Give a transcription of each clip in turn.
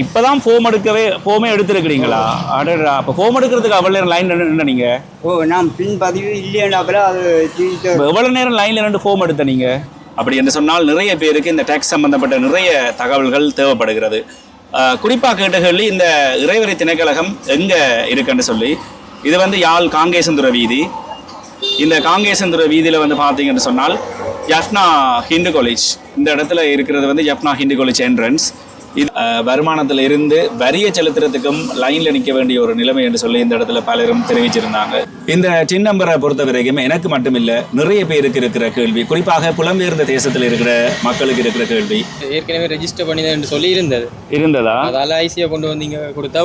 இப்பதான் ஃபோமே எடுத்துருக்கிறீங்களா? அடடா, அப்போ ஃபோம் எடுக்கிறதுக்கு அவ்வளோ நேரம் லைன் நின்று நீங்க? நான் பின் பதிவு இல்லையாண்டாப்புல அது எவ்வளவு நேரம் லைன்ல நின்று ஃபோம் எடுத்த நீங்க? அப்படி என்று சொன்னால் நிறைய பேருக்கு இந்த டேக்ஸ் சம்பந்தப்பட்ட நிறைய தகவல்கள் தேவைப்படுகிறது. குறிப்பாக கேட்டகள்ளி இந்த இறைவரி திணைக்களகம் எங்க இருக்குன்னு சொல்லி, இது வந்து யாழ் காங்கேசந்துறை வீதி. இந்த காங்கேசந்துறை வீதியில் வந்து பார்த்தீங்கன்னு சொன்னால் யஃப்னா ஹிந்து காலேஜ் இந்த இடத்துல இருக்கிறது வந்து யஃப்னா ஹிந்து காலேஜ் என்ட்ரன்ஸ். இது வருமானத்தில் இருந்து வரிய செலுத்துறதுக்கும் லைன்ல நிற்க வேண்டிய ஒரு நிலைமை என்று சொல்லி இந்த இடத்துல பலரும் தெரிவிச்சிருந்தாங்க. இந்த டின் நம்பரை பொறுத்த வரைக்கும் எனக்கு மட்டும் இல்லை, நிறைய பேருக்கு இருக்கிற கேள்வி, குறிப்பாக புலம்பெயர்ந்த தேசத்தில் இருக்கிற மக்களுக்கு இருக்கிற கேள்வி. ஏற்கனவே ரெஜிஸ்டர் பண்ணி சொல்லி இருந்ததா? அதால ஐசியை கொண்டு வந்தீங்க, கொடுத்தா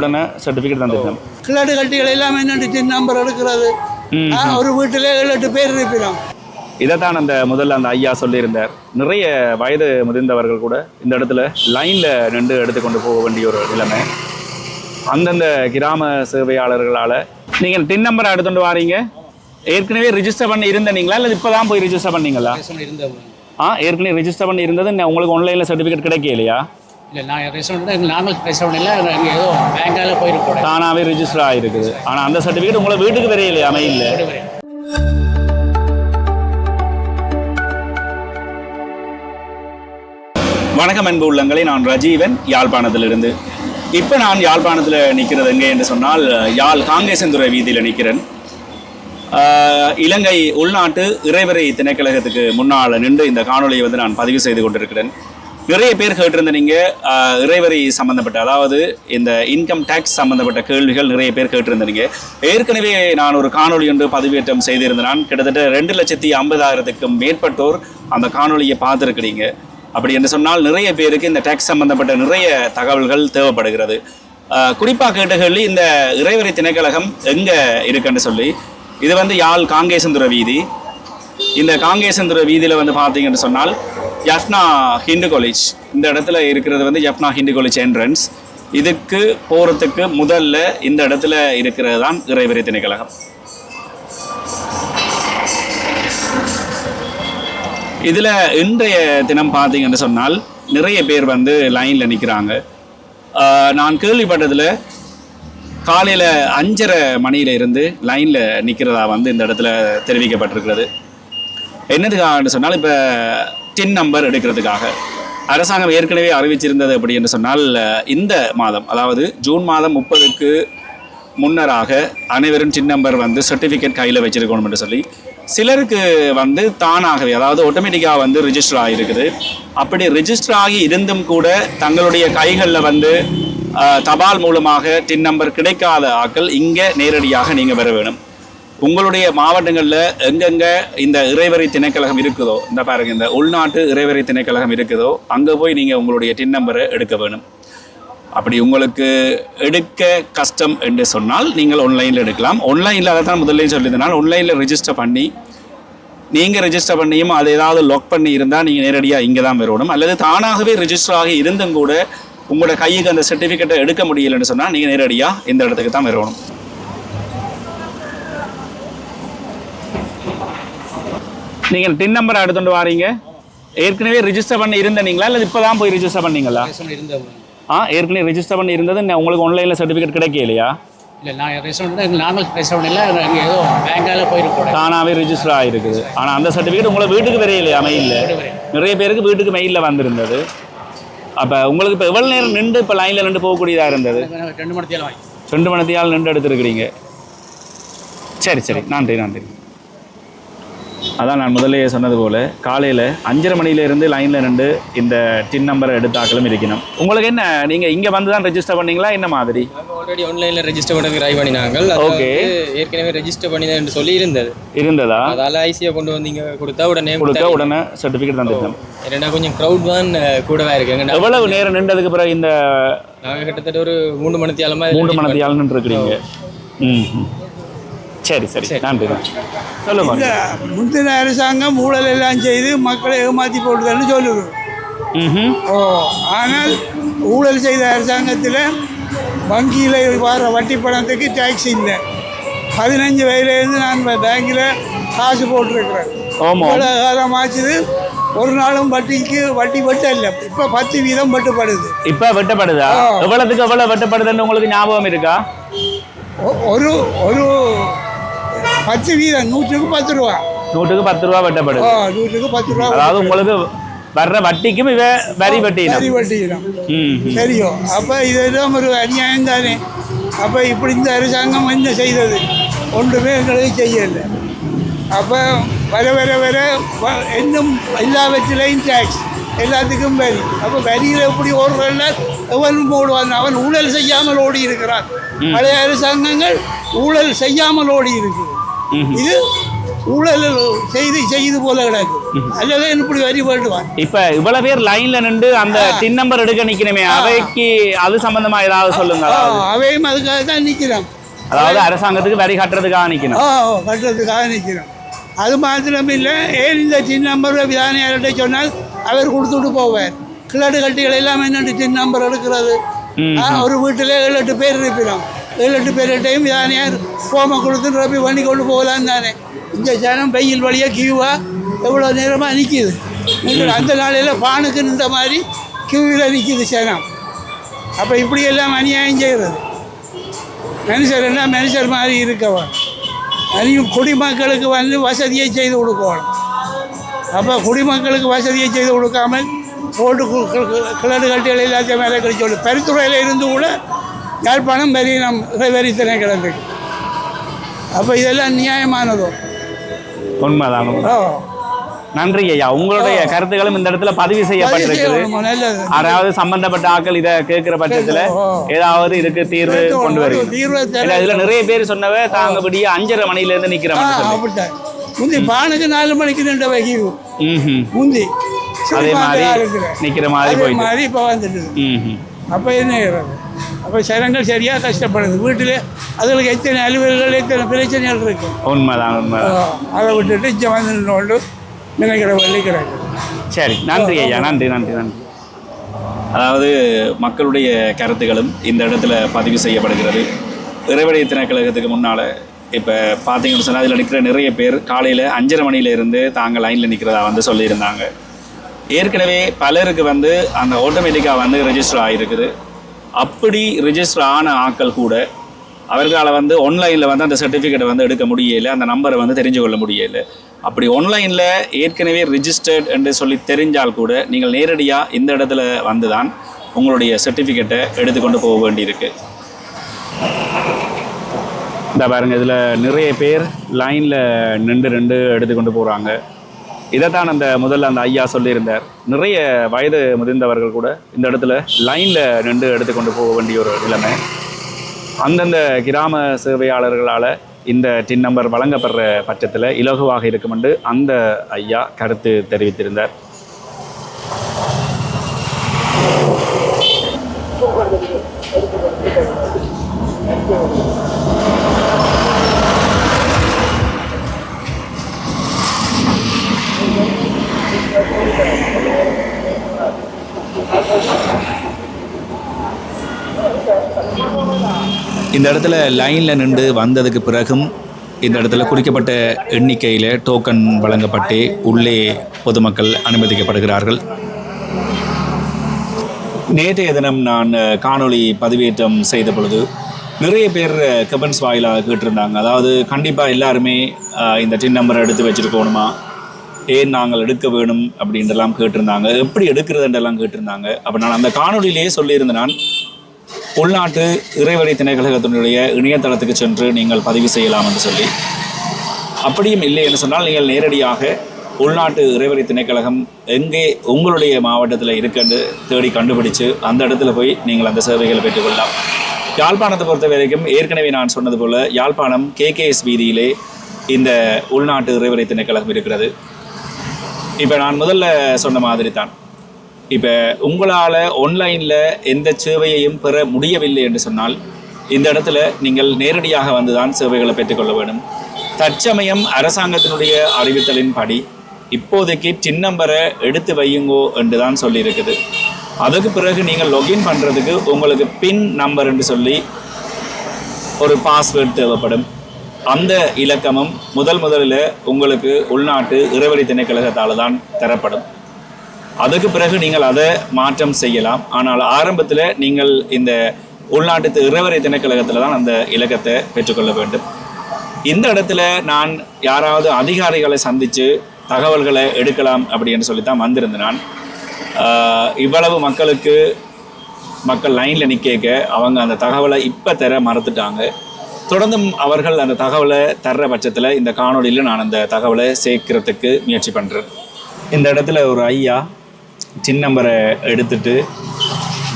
உடனே சர்டிஃபிகேட் தந்துட்டோம். கிளாடு கட்டிகள் எல்லாமே டின் நம்பர் எடுக்கிறது. ஒரு வீட்டில் 7-8 பேர் இருப்பினோம். இதைத்தான் முதல்ல அந்த ஐயா சொல்லியிருந்தார். நிறைய வயது முதிர்ந்தவர்கள் கூட இந்த இடத்துல லைனில் நின்று எடுத்துக்கொண்டு போக வேண்டிய ஒரு நிலைமை. அந்தந்த கிராம சேவையாளர்களால் நீங்கள் டின் நம்பரை எடுத்துகிட்டு வாரீங்க. ஏற்கனவே ரிஜிஸ்டர் பண்ணி இருந்தீங்களா இல்லை இப்போ தான் போய் ரிஜிஸ்டர் பண்ணீங்களா? ஏற்கனவே ரிஜிஸ்டர் பண்ணி இருந்தது. உங்களுக்கு ஆன்லைனில் சர்டிஃபிகேட் கிடைக்கலையா? தானாகவே ரிஜிஸ்டர் ஆகிருக்குது. ஆனால் அந்த சர்டிஃபிகேட் உங்களை வீட்டுக்கு வரையிலையா? அமையில்லை. வணக்கம் அன்பு உள்ளங்களை, நான் ரஜீவன், யாழ்ப்பாணத்திலிருந்து. இப்போ நான் யாழ்ப்பாணத்தில் நிற்கிறது எங்கே என்று சொன்னால் யாழ் காங்கேசந்துறை வீதியில் நிற்கிறேன். இலங்கை உள்நாட்டு இறைவரை திணைக்களகத்துக்கு முன்னால் நின்று இந்த காணொலியை வந்து நான் பதிவு செய்து கொண்டிருக்கிறேன். நிறைய பேர் கேட்டிருந்த நீங்கள் இறைவரி சம்மந்தப்பட்ட, அதாவது இந்த இன்கம் டேக்ஸ் சம்மந்தப்பட்ட கேள்விகள் நிறைய பேர் கேட்டிருந்தீங்க. ஏற்கனவே நான் ஒரு காணொலி ஒன்று பதிவேற்றம் செய்திருந்தேன். கிட்டத்தட்ட 2,50,000க்கும் மேற்பட்டோர் அந்த காணொலியை பார்த்துருக்கிறீங்க. அப்படி என்று சொன்னால் நிறைய பேருக்கு இந்த டேக்ஸ் சம்பந்தப்பட்ட நிறைய தகவல்கள் தேவைப்படுகிறது. குறிப்பாக கேட்டகள்ளி இந்த இறைவரி திணைக்களகம் எங்கே இருக்குன்னு சொல்லி, இது வந்து யாழ் காங்கேசந்துறை வீதி. இந்த காங்கேசந்துறை வீதியில் வந்து பார்த்தீங்கன்னு சொன்னால் யஃப்னா ஹிந்து காலேஜ் இந்த இடத்துல இருக்கிறது வந்து யஃப்னா ஹிந்து காலேஜ் என்ட்ரன்ஸ். இதுக்கு போகிறதுக்கு முதல்ல இந்த இடத்துல இருக்கிறது தான் இறைவரி திணைக்களகம். இதில் இன்றைய தினம் பார்த்தீங்கன்னு சொன்னால் நிறைய பேர் வந்து லைனில் நிற்கிறாங்க. நான் கேள்விப்பட்டதில் காலையில் 5:30 மணியில இருந்து லைனில் நிற்கிறதா வந்து இந்த இடத்துல தெரிவிக்கப்பட்டிருக்கிறது. என்னதுக்காகன்னு சொன்னால் இப்போ டின் நம்பர் எடுக்கிறதுக்காக அரசாங்கம் ஏற்கனவே அறிவிச்சிருந்தது. அப்படி என்று சொன்னால் இந்த மாதம், அதாவது ஜூன் மாதம் 30க்கு முன்னராக அனைவரும் டின் நம்பர் வந்து சர்டிஃபிகேட் கையில் வச்சிருக்கணும் என்று சொல்லி, சிலருக்கு வந்து தானாகவே, அதாவது ஆட்டோமேட்டிக்காக வந்து ரிஜிஸ்டர் ஆகிருக்குது. அப்படி ரிஜிஸ்டர் ஆகி இருந்தும் கூட தங்களுடைய கைகளில் வந்து தபால் மூலமாக டின் நம்பர் கிடைக்காத ஆட்கள் இங்கே நேரடியாக நீங்கள் வர வேணும். உங்களுடைய மாவட்டங்களில் எங்கெங்கே இந்த இறைவரி திணைக்களகம் இருக்குதோ, இந்த பாருங்கள், இந்த உள்நாட்டு இறைவரி திணைக்களகம் இருக்குதோ அங்கே போய் நீங்கள் உங்களுடைய டின் நம்பரை எடுக்க வேணும். அப்படி உங்களுக்கு எடுக்க கஷ்டம் என்று சொன்னால் நீங்கள் ஆன்லைனில் எடுக்கலாம். ஆன்லைனில் அதை தான் முதல்ல சொல்லியிருந்தனால் ஆன்லைனில் ரிஜிஸ்டர் பண்ணி, நீங்கள் ரிஜிஸ்டர் பண்ணியும் அதை ஏதாவது லாக் பண்ணி இருந்தால் நீங்கள் நேரடியாக இங்கே தான் வரணும். அல்லது தானாகவே ரிஜிஸ்டர் ஆகி இருந்தும் கூட உங்களோட கைக்கு அந்த சர்டிஃபிகேட்டை எடுக்க முடியலைன்னு சொன்னால் நீங்கள் நேரடியாக இந்த இடத்துக்கு தான் வரணும். நீங்கள் டின் நம்பரை எடுத்துகிட்டு வாரீங்க. ஏற்கனவே ரிஜிஸ்டர் பண்ணி இருந்தீங்களா இல்லை இப்போ தான் போய் ரிஜிஸ்டர் பண்ணீங்களா? ஏற்கனவே ரிஜிஸ்டர் பண்ணி இருந்தது. உங்களுக்கு ஆன்லைனில் சர்டிஃபிகேட் கிடைக்கலையா? தானாகவே ரிஜிஸ்டர் ஆகிருக்குது. ஆனால் அந்த சர்டிஃபிகேட் உங்களை வீட்டுக்கு வரையிலையா? அமையில்லை. நிறைய பேருக்கு வீட்டுக்கு மெயிலில் வந்திருந்தது. அப்போ உங்களுக்கு இப்போ எவ்வளோ நேரம் நின்று இப்போ லைனில் நின்று போகக்கூடியதாக இருந்தது? 2 மணித்தியால் நின்று எடுத்துருக்கிறீங்க. சரி, நன்றி. அதான் நான் முதலே சொன்னது போல் காலையில் 5:30 மணியிலேருந்து லைனில் நின்று இந்த டின் நம்பரை எடுத்தாக்களும் இருக்கணும். உங்களுக்கு என்ன, நீங்கள் இங்கே வந்து தான் ரெஜிஸ்டர் பண்ணீங்களா என்ன மாதிரி? ஆல்ரெடி ஆன்லைனில் ரெஜிஸ்டர் பண்ணி ட்ரை பண்ணினாங்க. ஓகே, ஏற்கனவே ரெஜிஸ்டர் பண்ணி சொல்லி இருந்ததா? அதால் ஐசியை கொண்டு வந்தீங்க, கொடுத்தா உடனே சர்டிஃபிகேட் தந்துட்டோம். ஏன்னா கொஞ்சம் க்ரௌட் தான் கூடவே இருக்குது. எவ்வளவு நேரம் நின்றதுக்கு பிறகு இந்த நாங்கள் கிட்டத்தட்ட ஒரு 3 மணித்தியாலம் நின்றுருக்கிறீங்க. சரி, நன்றி. சொல்லுங்க. இந்த முந்தின அரசாங்கம் ஊழல் எல்லாம் செய்து மக்களை ஏமாற்றி போடுதுன்னு சொல்லுது. ஆனால் ஊழல் செய்த அரசாங்கத்தில் வங்கியில் வர வட்டி பணத்துக்கு டேக்ஸ் இல்லை. 15 வயதுலேருந்து நான் பேங்கில் காசு போட்டிருக்கிறேன். இவ்வளோ காலம் ஆச்சுது. ஒரு நாளும் வட்டி வெட்டல. இப்போ 10% வெட்டப்படுது. இப்போ வெட்டப்படுதா? எவ்வளவுக்கு எவ்வளவு வெட்டப்படுதுன்னு உங்களுக்கு ஞாபகம் இருக்கா? ஒரு 10%, 100க்கு 10 ரூபா. 100க்கு 10 ரூபா வெட்டப்படுது. 100க்கு 10 ரூபா. அதாவது உங்களுக்கு வர்ற வட்டிக்கும் வரி வட்டியிடும். சரியோ? அப்போ இதெல்லாம் ஒரு அநியாயம் தானே. அப்போ இப்படி இந்த அரசாங்கம் என்ன செய்தது? ஒன்றுமே எங்களுக்கு செய்யலை. அப்போ வர வர வர இன்னும் எல்லாவற்றிலையும் டேக்ஸ், எல்லாத்துக்கும் வரி. அப்போ வரியில் எப்படி ஓடுறதுனா எவனும் ஓடுவான். அவன் ஊழல் செய்யாமல் ஓடி இருக்கிறான். பழைய அரசாங்கங்கள் ஊழல் செய்யாமல் ஓடி இருக்குது. இது ஊழல் செய்து போல கிடக்கு. அல்லது இப்படி வரி போடுவான். இப்ப இவ்வளவு பேர் லைன்ல நின்று அந்த டின் நம்பர் எடுக்க நிக்கணுமே, அவைக்கு அது சம்பந்தமா ஏதாவது சொல்லுங்க. அவையும் அதுக்காக தான் நிக்கிறோம். அதாவது அரசாங்கத்துக்கு வரி கட்டுறதுக்காக நிக்கணும். கட்டுறதுக்காக நிக்கிறோம். அது மாத்திரம் இல்லை, ஏன் இந்த டின் நம்பர் விதானியார்கிட்ட சொன்னால் அவர் கொடுத்துட்டு போவார். கிளடு கட்டிகள் எல்லாம் என்னென்று டின் நம்பர் எடுக்கிறது. ஒரு வீட்டில் 7-8 பேர் இருப்பினோம். 7-8 பேர்கிட்டையும் விதானியார் ஃபோமை கொடுத்து ரப்பி பண்ணி கொண்டு போகலாம் தானே. இந்த ஜனம் வெயில் வழியாக கியூவாக எவ்வளோ நேரமாக நிற்கிது. அந்த நாளையில் பானுக்கு நின்ற மாதிரி கியூவில் நிற்கிது ஜனம். அப்போ இப்படியெல்லாம் அநியாயம் செய்கிறது. மனுஷர்னா மனுஷர் மாதிரி இருக்கவன். அதையும் குடிமக்களுக்கு வசதியை செய்து கொடுக்கணும். அப்போ குடிமக்களுக்கு வசதியை செய்து கொடுக்காமல் போட்டு கிளடு கட்டிகள் எல்லாத்தையும் மேலே கழிச்சு பரித்துறையில் இருந்து கூட யாழ்ப்பாணம் வரித்தனை கிடந்துக்கு. அப்போ இதெல்லாம் நியாயமானதோ? உண்மைதான். நன்றி ஐயா. உங்களுடைய கருத்துக்களும் இந்த இடத்துல பதிவு செய்யப்பட்டிருக்குது. அதாவது சம்பந்தப்பட்ட ஆட்கள் இதை கேட்கிற பட்சத்துல ஏதாவது இதுக்கு தீர்வு கொண்டு வருது. இதுல நிறைய பேர் சொன்னவ தாங்க விடிய 5:30 மணில இருந்து நிக்கிறோம். முந்தி பானுக்கு 4 மணிக்கு நின்ற வகிவு முந்தி அதே மாதிரி நிக்கிற மாதிரி இப்போ வந்துட்டு. அப்போ என்ன அப்போ ஜனங்கள் சரியா கஷ்டப்படுது. வீட்டில் அதுகளுக்கு எத்தனை அலுவல்கள், எத்தனை பிரச்சனைகள் இருக்கு. உண்மைதான் உண்மைதான். அதை விட்டுட்டு இங்கே வந்து நின்று நினைக்கிற வழி கிடையாது. சரி, நன்றி ஐயா. நன்றி நன்றி நன்றி. அதாவது மக்களுடைய கருத்துக்களும் இந்த இடத்துல பதிவு செய்யப்படுகிறது. இறைவனை திணைக்களத்துக்கு முன்னால் இப்போ பார்த்தீங்கன்னு சொன்னால் அதில் நிற்கிற நிறைய பேர் காலையில் 5:30 மணியிலேருந்து தாங்கள் லைனில் நிற்கிறதா வந்து சொல்லியிருந்தாங்க. ஏற்கனவே பலருக்கு வந்து அந்த ஆட்டோமேட்டிக்காக வந்து ரெஜிஸ்டர் ஆகிருக்குது. அப்படி ரெஜிஸ்டர் ஆன ஆட்கள் கூட அவர்களால் வந்து ஆன்லைனில் வந்து அந்த சர்டிஃபிகேட்டை வந்து எடுக்க முடியலை, அந்த நம்பரை வந்து தெரிஞ்சு கொள்ள முடியலை. அப்படி ஆன்லைனில் ஏற்கனவே ரிஜிஸ்டர்ட் என்று சொல்லி தெரிஞ்சால் கூட நீங்கள் நேரடியாக இந்த இடத்துல வந்து தான் உங்களுடைய சர்டிஃபிகேட்டை எடுத்துக்கொண்டு போக வேண்டியிருக்கு. இந்த பாருங்க, இதில் நிறைய பேர் லைனில் நின்று எடுத்துக்கொண்டு போகிறாங்க. இதைத்தான் முதல்ல அந்த ஐயா சொல்லியிருந்தார். நிறைய வயது முதிர்ந்தவர்கள் கூட இந்த இடத்துல லைனில் நின்று எடுத்துக்கொண்டு போக வேண்டிய ஒரு நிலைமை. அந்தந்த கிராம சேவையாளர்களால் இந்த டின் நம்பர் வழங்கப்படுற பட்சத்தில் இலகுவாக இருக்கும் என்று அந்த ஐயா கருத்து தெரிவித்திருந்தார். இந்த இடத்துல லைனில் நின்று வந்ததுக்கு பிறகும் இந்த இடத்துல குறிக்கப்பட்ட எண்ணிக்கையில் டோக்கன் வழங்கப்பட்டு உள்ளே பொதுமக்கள் அனுமதிக்கப்படுகிறார்கள். நேற்றைய தினம் நான் காணொளி பதிவேற்றம் செய்த பொழுது நிறைய பேர் கமெண்ட்ஸ் வாயிலாக கேட்டிருந்தாங்க. அதாவது கண்டிப்பாக எல்லாருமே இந்த டின் நம்பரை எடுத்து வச்சுருக்கணுமா, ஏன் நாங்கள் எடுக்க வேணும் அப்படின்றலாம் கேட்டிருந்தாங்க. எப்படி எடுக்கிறதுன்றெல்லாம் கேட்டிருந்தாங்க. அப்போ நான் அந்த காணொலியிலேயே சொல்லியிருந்தேன், நான் உள்நாட்டு இறைவழி திணைக்களத்தினுடைய இணையதளத்துக்கு சென்று நீங்கள் பதிவு செய்யலாம் என்று சொல்லி. அப்படியும் இல்லை என்று சொன்னால் நீங்கள் நேரடியாக உள்நாட்டு இறைவழி திணைக்களகம் எங்கே உங்களுடைய மாவட்டத்தில் இருக்குன்னு தேடி கண்டுபிடிச்சு அந்த இடத்துல போய் நீங்கள் அந்த சேவைகளை பெற்றுக்கொள்ளலாம். யாழ்ப்பாணத்தை பொறுத்த வரைக்கும் ஏற்கனவே நான் சொன்னது போல் யாழ்ப்பாணம் KKS வீதியிலே இந்த உள்நாட்டு இறைவழி திணைக்களகம் இருக்கிறது. இப்போ நான் முதல்ல சொன்ன மாதிரி தான், இப்போ உங்களால் ஆன்லைனில் எந்த சேவையையும் பெற முடியவில்லை என்று சொன்னால் இந்த இடத்துல நீங்கள் நேரடியாக வந்து தான் சேவைகளை பெற்றுக்கொள்ள வேண்டும். தற்சமயம் அரசாங்கத்தினுடைய அறிவித்தலின் படி இப்போதைக்கு டின் நம்பரை எடுத்து வையுங்கோ என்று தான் சொல்லியிருக்குது. அதுக்கு பிறகு நீங்கள் லொகின் பண்ணுறதுக்கு உங்களுக்கு பின் நம்பர் என்று சொல்லி ஒரு பாஸ்வேர்டு தேவைப்படும். அந்த இலக்கமும் முதலில் உங்களுக்கு உள்நாட்டு இறைவழி திணைக்களத்தால் தான் தரப்படும். அதுக்கு பிறகு நீங்கள் அதை மாற்றம் செய்யலாம். ஆனால் ஆரம்பத்தில் நீங்கள் இந்த உள்நாட்டு இறைவரை திணைக்களத்தில் தான் அந்த இலக்கத்தை பெற்றுக்கொள்ள வேண்டும். இந்த இடத்துல நான் யாராவது அதிகாரிகளை சந்தித்து தகவல்களை எடுக்கலாம் அப்படின்னு சொல்லித்தான் வந்திருந்தேன். நான் இவ்வளவு மக்கள் லைனில் நிற்க அவங்க அந்த தகவலை இப்போ தர மறந்துட்டாங்க. தொடர்ந்தும் அவர்கள் அந்த தகவலை தர்ற பட்சத்தில் இந்த காணொலியில் நான் அந்த தகவலை சேர்க்கிறதுக்கு முயற்சி பண்ணுறேன். இந்த இடத்துல ஒரு ஐயா டின் நம்பரை எடுத்துட்டு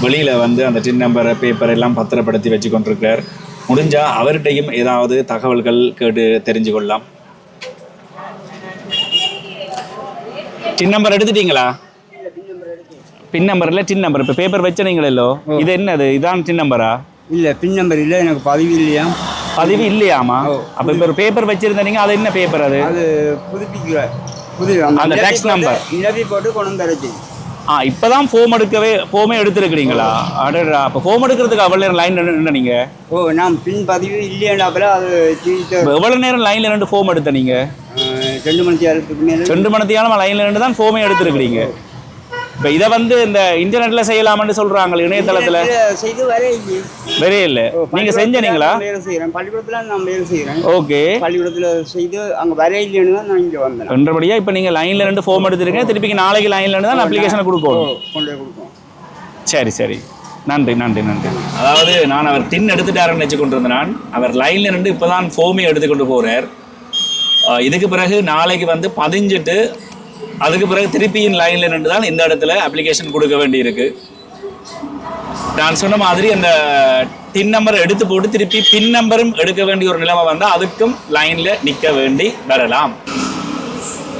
வெளியில் அந்த டின் நம்பரை பேப்பர் எல்லாம் பத்திரப்படுத்தி வச்சு கொண்டிருக்கிறார். முடிஞ்சால் அவர்கிட்டையும் ஏதாவது தகவல்கள் கேட்டு தெரிஞ்சு கொள்ளலாம். டின் நம்பர் எடுத்துட்டீங்களா? பின் நம்பரில் டின் நம்பர் இப்போ பேப்பர் வச்சுனீங்களோ, இது என்னது? இதான் டின் நம்பரா? இல்லை, பின் நம்பர் இல்லை, எனக்கு பதிவு இல்லையா. பதிவு இல்லையாமா? அப்போ இப்போ ஒரு பேப்பர் வச்சுருந்தீங்க, அது என்ன பேப்பர்? அது புது அந்த டேக்ஸ் நம்பர் நிலவி போட்டு கொண்டு வந்துருச்சு. இப்போதான் ஃபோமே எடுத்துருக்கிறீங்களா? அடடா, அப்போ ஃபோம் எடுக்கிறதுக்கு அவ்வளோ நேரம் லைன் நின்று நீங்கள்? நான் பின் பதிவு இல்லையாண்டாப்பில் அது எவ்வளோ நேரம் லைனில் நின்று ஃபோம் எடுத்த நீங்கள்? 2 மணி நேரத்துக்கு மேலே 2 மணி நேரம் லைனில் நின்று தான் ஃபோமே எடுத்துருக்கிறீங்க. இப்போ இதை இந்த இன்டர்நெட்டில் செய்யலாம்னு சொல்கிறாங்க, இணையதளத்தில் செய்து வரே இல்லை. நீங்கள் செஞ்சீங்களா? பள்ளிக்கூடத்தில் நான் வேலை செய்கிறேன். ஓகே, பள்ளிக்கூடத்தில் செய்து அங்கே வர இல்லைன்னு தான் நான் இங்கே வந்தேன். என்றபடியாக இப்போ நீங்கள் லைனில் நின்று ஃபோம் எடுத்துருக்கீங்க. திருப்பி நாளைக்கு லைனில் நின்று தான் அப்ளிகேஷனை கொடுக்கணும். கொண்டு போய் கொடுப்போம். சரி, நன்றி. அதாவது நான் அவர் டின் எடுத்துட்டாருன்னு வச்சு கொண்டு இருந்தேன். அவர் லைனில் நின்று இப்போ தான் ஃபோமே எடுத்துக்கொண்டு போகிறார். இதுக்கு பிறகு நாளைக்கு பதிஞ்சிட்டு அதுக்கு பிறகு திருப்பியின் லைனில் நின்று தான் இந்த இடத்துல அப்ளிகேஷன் கொடுக்க வேண்டியிருக்கு. நான் சொன்ன மாதிரி அந்த டின் நம்பரை எடுத்து போட்டு திருப்பி பின் நம்பரும் எடுக்க வேண்டிய ஒரு நிலைமை வந்தால் அதுக்கும் லைனில் நிற்க வேண்டி வரலாம்.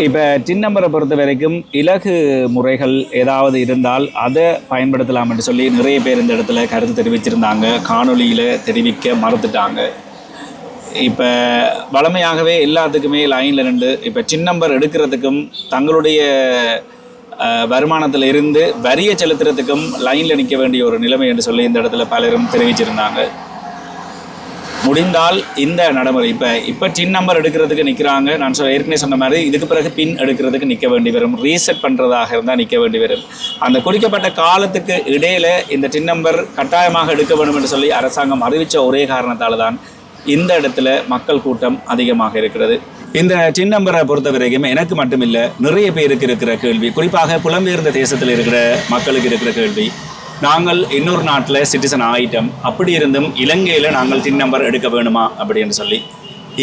இப்போ டின் நம்பரை பொறுத்த வரைக்கும் இலகு முறைகள் ஏதாவது இருந்தால் அதை பயன்படுத்தலாம் என்று சொல்லி நிறைய பேர் இந்த இடத்துல கருத்து தெரிவிச்சிருந்தாங்க. காணொலியில் தெரிவிக்க மறந்துட்டாங்க. இப்போ வழமையாகவே எல்லாத்துக்குமே லைனில் நின்று இப்போ டின் நம்பர் எடுக்கிறதுக்கும் தங்களுடைய வருமானத்தில் இருந்து வரியை செலுத்துறதுக்கும் லைனில் நிற்க வேண்டிய ஒரு நிலைமை என்று சொல்லி இந்த இடத்துல பலரும் தெரிவிச்சிருந்தாங்க. முடிந்தால் இந்த நடைமுறை இப்போ டின் நம்பர் எடுக்கிறதுக்கு நிற்கிறாங்க. நான் ஏற்கனவே சொன்ன மாதிரி இதுக்கு பிறகு பின் எடுக்கிறதுக்கு நிற்க வேண்டி வரும். ரீசெட் பண்ணுறதாக இருந்தால் நிற்க வேண்டி வரும். அந்த குறிக்கப்பட்ட காலத்துக்கு இடையில் இந்த டின் நம்பர் கட்டாயமாக எடுக்க வேண்டும் என்று சொல்லி அரசாங்கம் அறிவித்த ஒரே காரணத்தால் தான் இந்த இடத்துல மக்கள் கூட்டம் அதிகமாக இருக்கிறது. இந்த டின் நம்பரை பொறுத்த வரைக்கும் எனக்கு மட்டுமில்லை, நிறைய பேருக்கு இருக்கிற கேள்வி, குறிப்பாக புலம்பெயர்ந்த தேசத்தில் இருக்கிற மக்களுக்கு இருக்கிற கேள்வி, நாங்கள் இன்னொரு நாட்டில் சிட்டிசன் ஆகிட்டோம், அப்படி இருந்தும் இலங்கையில் நாங்கள் டின் நம்பர் எடுக்க வேணுமா அப்படின்னு சொல்லி.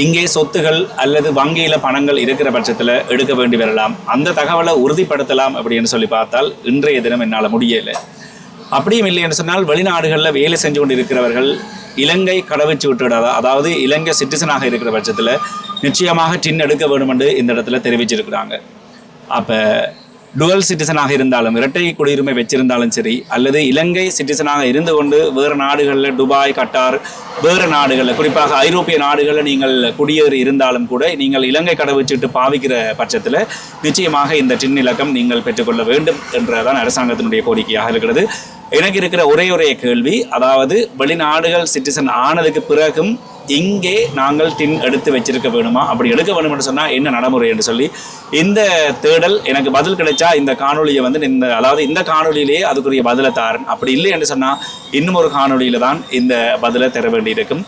இங்கே சொத்துகள் அல்லது வங்கியில் பணங்கள் இருக்கிற பட்சத்தில் எடுக்க வேண்டி வரலாம். அந்த தகவலை உறுதிப்படுத்தலாம் அப்படின்னு சொல்லி பார்த்தால் இன்றைய தினம் என்னால் முடியலை. அப்படியும் இல்லை என்று சொன்னால் வெளிநாடுகளில் வேலை செஞ்சு கொண்டு இருக்கிறவர்கள் இலங்கை கடவுச்சீட்டு, அதாவது இலங்கை சிட்டிசனாக இருக்கிற பட்சத்தில் நிச்சயமாக டின் எடுக்க வேண்டும் என்று இந்த இடத்துல தெரிவிச்சிருக்கிறாங்க. அப்போ டுவல் சிட்டிசனாக இருந்தாலும், இரட்டை குடியுரிமை வச்சிருந்தாலும் சரி, அல்லது இலங்கை சிட்டிசனாக இருந்து கொண்டு வேறு நாடுகளில் துபாய், கட்டார், வேறு நாடுகளில் குறிப்பாக ஐரோப்பிய நாடுகளில் நீங்கள் குடியேறி இருந்தாலும் கூட நீங்கள் இலங்கை கடவுச்சீட்டு பாவிக்கிற பட்சத்தில் நிச்சயமாக இந்த டின் இலக்கம் நீங்கள் பெற்றுக்கொள்ள வேண்டும் என்றதான் அரசாங்கத்தினுடைய கோரிக்கையாக இருக்கிறது. எனக்கு இருக்கிற ஒரே கேள்வி, அதாவது வெளிநாடுகள் சிட்டிசன் ஆனதுக்கு பிறகும் இங்கே நாங்கள் டின் எடுத்து வச்சிருக்க வேணுமா? அப்படி எடுக்க வேணும் என்று சொன்னால் என்ன நடைமுறை என்று சொல்லி இந்த தேடல் எனக்கு பதில் கிடைச்சா இந்த காணொலியை அதாவது இந்த காணொலியிலேயே அதுக்குரிய பதிலை தாரன். அப்படி இல்லை என்று சொன்னால் இன்னும் ஒரு காணொலியில தான் இந்த பதிலை தர வேண்டியிருக்கும்.